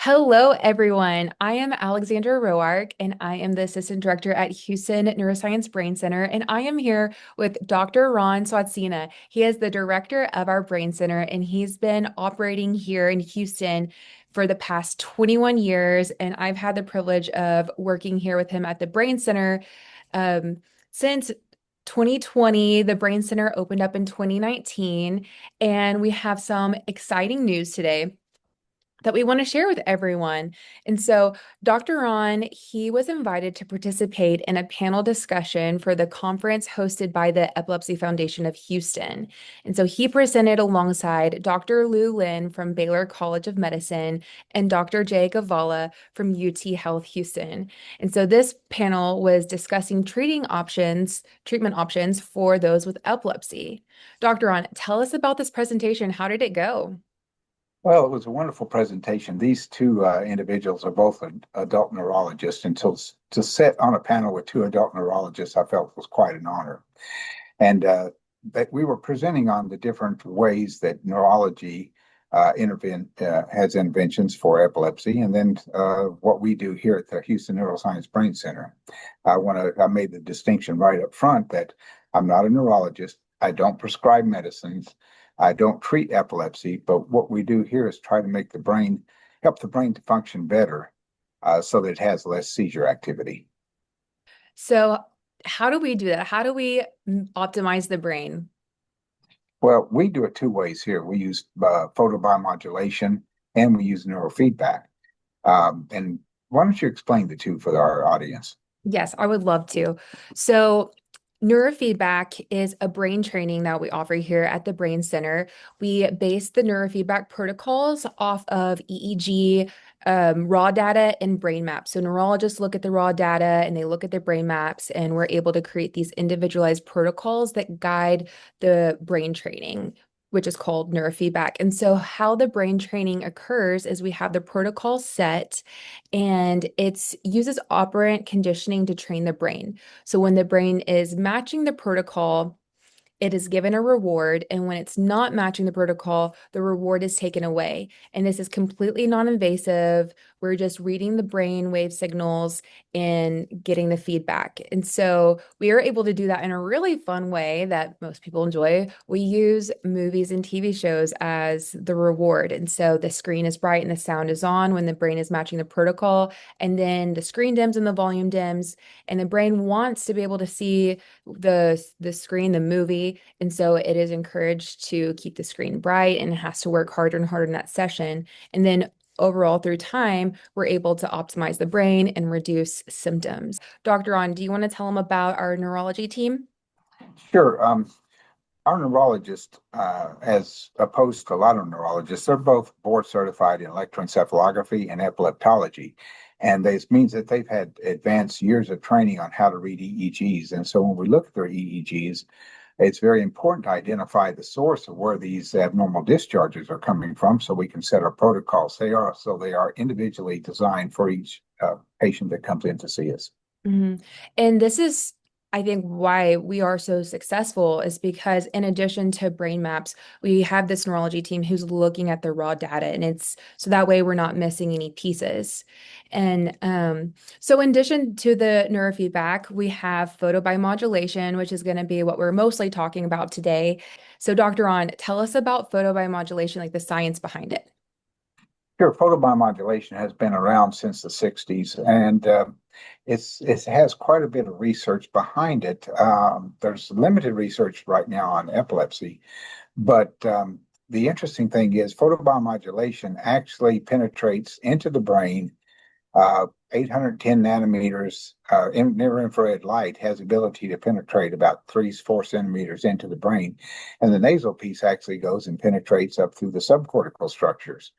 Hello, everyone. I am Alexandra Roark, and I am the Assistant Director at Houston Neuroscience Brain Center. And I am here with Dr. Ron Swatzyna. He is the director of our Brain Center, and he's been operating here in Houston for the past 21 years. And I've had the privilege of working here with him at the Brain Center since 2020. The Brain Center opened up in 2019, and we have some exciting news today that we want to share with everyone. And so, Dr. Ron, he was invited to participate in a panel discussion for the conference hosted by the Epilepsy Foundation of Houston. And so, he presented alongside Dr. Lou Lin from Baylor College of Medicine and Dr. Jay Gavala from UT Health Houston. And so, this panel was discussing treatment options for those with epilepsy. Dr. Ron, tell us about this presentation. How did it go? Well, it was a wonderful presentation. These two individuals are both adult neurologists, and to sit on a panel with two adult neurologists, I felt was quite an honor. And that we were presenting on the different ways that neurology has interventions for epilepsy, and then what we do here at the Houston Neuroscience Brain Center. I made the distinction right up front that I'm not a neurologist. I don't prescribe medicines. I don't treat epilepsy, but what we do here is try to help the brain to function better so that it has less seizure activity. So, how do we do that? How do we optimize the brain? Well, we do it two ways here. We use photobiomodulation and we use neurofeedback. And why don't you explain the two for our audience? Yes, I would love to. So, neurofeedback is a brain training that we offer here at the Brain Center. We base the neurofeedback protocols off of EEG, raw data, and brain maps. So, neurologists look at the raw data and they look at the brain maps, and we're able to create these individualized protocols that guide the brain training, which is called neurofeedback. And so, how the brain training occurs is we have the protocol set, and it uses operant conditioning to train the brain. So, when the brain is matching the protocol, it is given a reward, and when it's not matching the protocol, the reward is taken away. And this is completely non-invasive. We're just reading the brain wave signals and getting the feedback. And so we are able to do that in a really fun way that most people enjoy. We use movies and TV shows as the reward. And so the screen is bright and the sound is on when the brain is matching the protocol, and then the screen dims and the volume dims, and the brain wants to be able to see the screen, the movie, and so it is encouraged to keep the screen bright, and it has to work harder and harder in that session. And then overall, through time, we're able to optimize the brain and reduce symptoms. Dr. On, do you want to tell them about our neurology team? Sure. Our neurologist, as opposed to a lot of neurologists, they're both board certified in electroencephalography and epileptology. And this means that they've had advanced years of training on how to read EEGs. And so when we look at their EEGs, it's very important to identify the source of where these abnormal discharges are coming from so we can set our protocols. They are individually designed for each patient that comes in to see us. Mhm. And this is, I think, why we are so successful is because in addition to brain maps, we have this neurology team who's looking at the raw data, and it's so that way we're not missing any pieces. And so in addition to the neurofeedback, we have photobiomodulation, which is going to be what we're mostly talking about today. So Dr. On, tell us about photobiomodulation, like the science behind it. Sure, photobiomodulation has been around since the 60s, and it has quite a bit of research behind it. There's limited research right now on epilepsy, but the interesting thing is photobiomodulation actually penetrates into the brain. 810 nanometers near infrared light has ability to penetrate about 3 to 4 centimeters into the brain, and the nasal piece actually goes and penetrates up through the subcortical structures.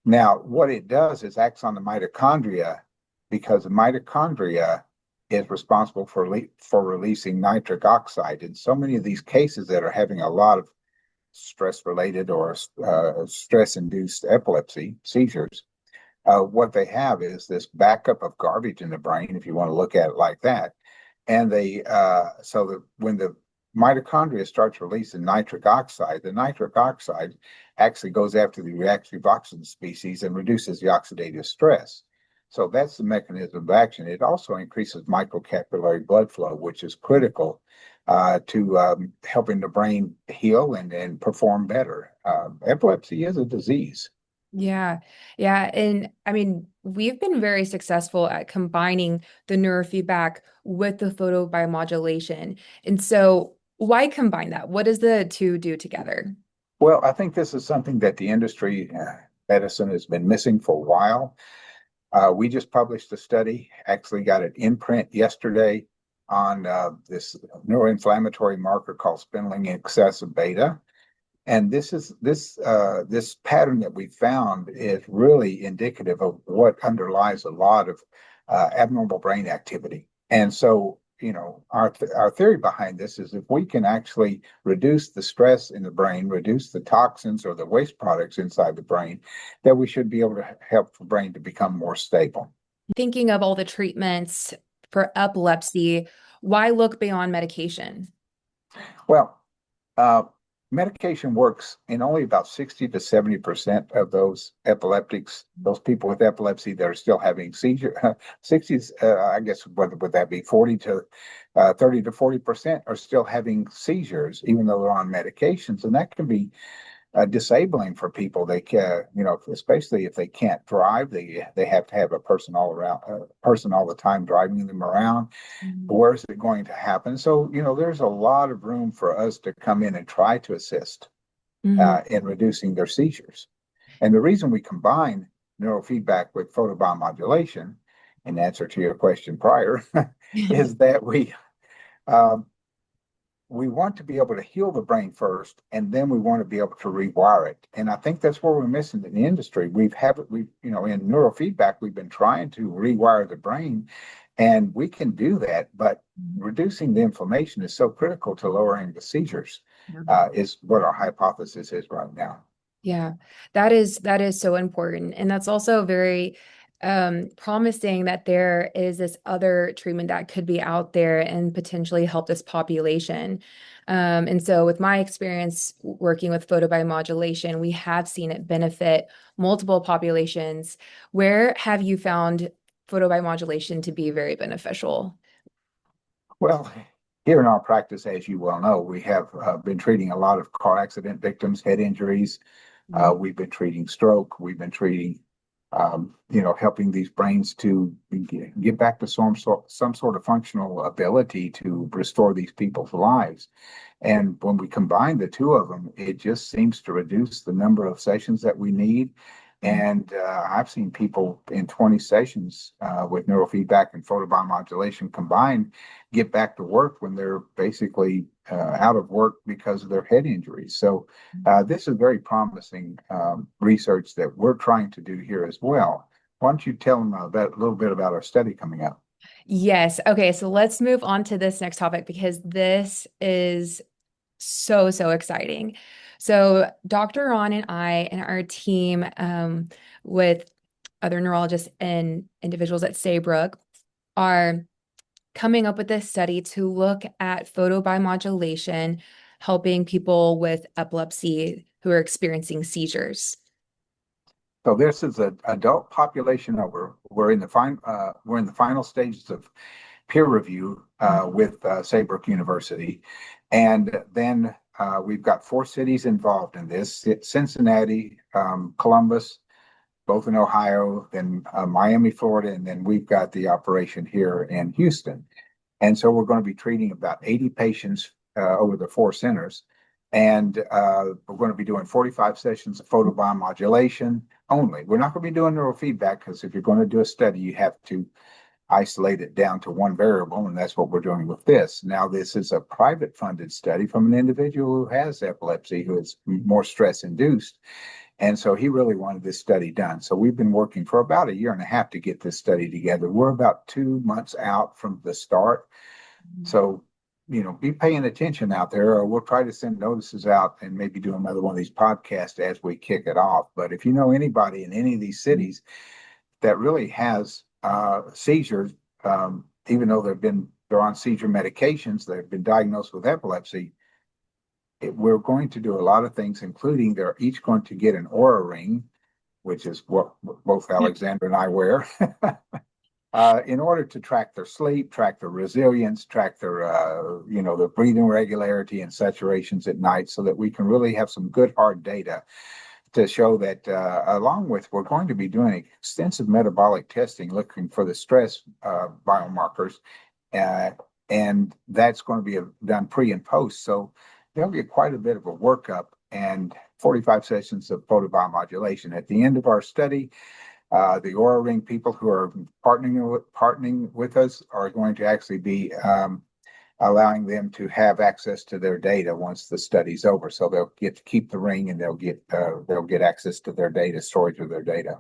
Now, what it does is acts on the mitochondria because the mitochondria is responsible for releasing nitric oxide. In so many of these cases that are having a lot of stress-related or stress-induced epilepsy, seizures, what they have is this backup of garbage in the brain, if you want to look at it like that. And so that when the mitochondria starts releasing nitric oxide. The nitric oxide actually goes after the reactive oxygen species and reduces the oxidative stress. So that's the mechanism of action. It also increases microcapillary blood flow, which is critical to helping the brain heal and perform better. Epilepsy is a disease. Yeah. Yeah. And I mean, we've been very successful at combining the neurofeedback with the photobiomodulation. And so why combine that? What does the two do together? Well, I think this is something that the industry, medicine, has been missing for a while. We just published a study, actually got an imprint yesterday on this neuroinflammatory marker called spindling excessive beta. And this pattern that we found is really indicative of what underlies a lot of abnormal brain activity. And so, our theory behind this is if we can actually reduce the stress in the brain, reduce the toxins or the waste products inside the brain, that we should be able to help the brain to become more stable. Thinking of all the treatments for epilepsy, why look beyond medication? Well, Uh, medication works in only about 60 to 70% of those epileptics, those people with epilepsy that are still having seizure. 60s, I guess, what would that be? 40 to 30 to 40% are still having seizures, even though they're on medications. And that can be disabling for people. They can, especially if they can't drive, they have to have a person person all the time driving them around. Mhm. Where is it going to happen? So, there's a lot of room for us to come in and try to assist Mhm. in reducing their seizures. And the reason we combine neurofeedback with photobiomodulation, in answer to your question prior, is that um, we want to be able to heal the brain first, and then we want to be able to rewire it. And I think that's where we're missing in the industry. In neurofeedback, we've been trying to rewire the brain, and we can do that, but reducing the inflammation is so critical to lowering the seizures, is what our hypothesis is right now. Yeah, that is so important. And that's also very promising that there is this other treatment that could be out there and potentially help this population. And so with my experience working with photobiomodulation, we have seen it benefit multiple populations. Where have you found photobiomodulation to be very beneficial? Well, here in our practice, as you well know, we have been treating a lot of car accident victims, head injuries. We've been treating stroke. We've been treating, helping these brains to get back to some sort of functional ability to restore these people's lives. And when we combine the two of them, it just seems to reduce the number of sessions that we need. And I've seen people in 20 sessions with neurofeedback and photobiomodulation combined get back to work when they're basically out of work because of their head injuries. So this is very promising research that we're trying to do here as well. Why don't you tell them a little bit about our study coming up? Yes. Okay, so let's move on to this next topic because this is so, so exciting. So, Dr. Ron and I and our team, with other neurologists and individuals at Saybrook, are coming up with this study to look at photobiomodulation, helping people with epilepsy who are experiencing seizures. So this is an adult population over. We're in the final stages of peer review with Saybrook University, and then we've got 4 cities involved in this: Cincinnati, Columbus, both in Ohio, then Miami, Florida, and then we've got the operation here in Houston. And so we're going to be treating about 80 patients over the 4 centers. And we're going to be doing 45 sessions of photobiomodulation only. We're not going to be doing neurofeedback because if you're going to do a study, you have to isolate it down to one variable, and that's what we're doing with this. Now, this is a private funded study from an individual who has epilepsy, who is more stress induced. And so he really wanted this study done. So we've been working for about a year and a half to get this study together. We're about 2 months out from the start. So, be paying attention out there, or we'll try to send notices out and maybe do another one of these podcasts as we kick it off. But if you know anybody in any of these cities that really has seizures, even though they've been they're on seizure medications, they've been diagnosed with epilepsy, we're going to do a lot of things, including they're each going to get an aura ring, which is what both Alexandra and I wear, in order to track their sleep, track their resilience, track their, their breathing regularity and saturations at night, so that we can really have some good hard data to show that, along with, we're going to be doing extensive metabolic testing, looking for the stress biomarkers, uh, and that's going to be done pre and post. So there'll be quite a bit of a workup and 45 sessions of photobiomodulation. At the end of our study, the Aura Ring people who are partnering with us are going to actually be allowing them to have access to their data once the study's over. So they'll get to keep the ring, and they'll get access to their data, storage of their data.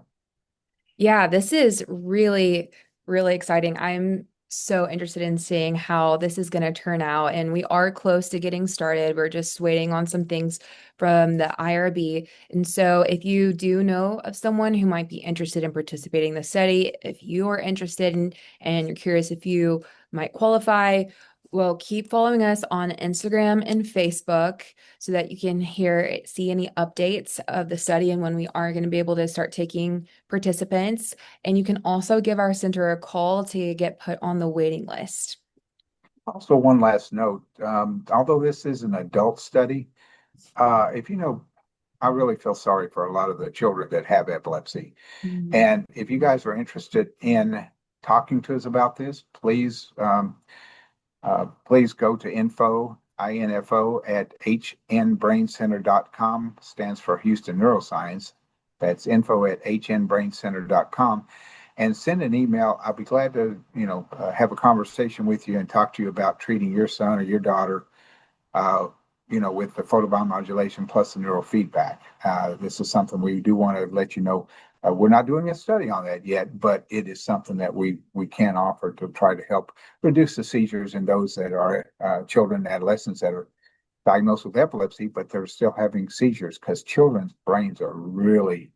Yeah, this is really, really exciting. I'm so interested in seeing how this is going to turn out. And we are close to getting started. We're just waiting on some things from the IRB. And so if you do know of someone who might be interested in participating in the study, if you are interested in and you're curious if you might qualify, well, keep following us on Instagram and Facebook so that you can see any updates of the study and when we are going to be able to start taking participants. And you can also give our center a call to get put on the waiting list. Also, one last note, although this is an adult study, if you know, I really feel sorry for a lot of the children that have epilepsy. Mhm. And if you guys are interested in talking to us about this, please go to info at hnbraincenter.com, stands for Houston Neuroscience. That's info at hnbraincenter.com, and send an email. I'll be glad to, have a conversation with you and talk to you about treating your son or your daughter, uh, with the photobiomodulation plus the neurofeedback. This is something we do want to let you know. We're not doing a study on that yet, but it is something that we can offer to try to help reduce the seizures in those that are children, adolescents that are diagnosed with epilepsy, but they're still having seizures, because children's brains are really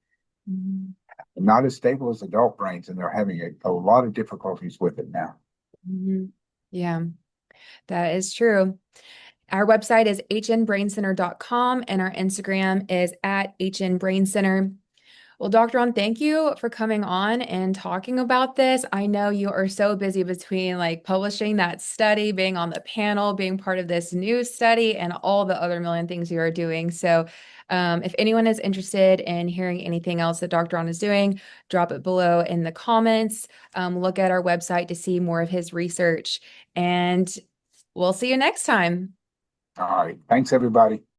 Mhm. not as stable as adult brains, and they're having a lot of difficulties with it now. Mhm. Yeah, that is true. Our website is hnbraincenter.com and our Instagram is at hnbraincenter. Well, Dr. On, thank you for coming on and talking about this. I know you are so busy between like publishing that study, being on the panel, being part of this new study, and all the other million things you are doing. So, if anyone is interested in hearing anything else that Dr. On is doing, drop it below in the comments. Look at our website to see more of his research, and we'll see you next time. All right. Thanks, everybody.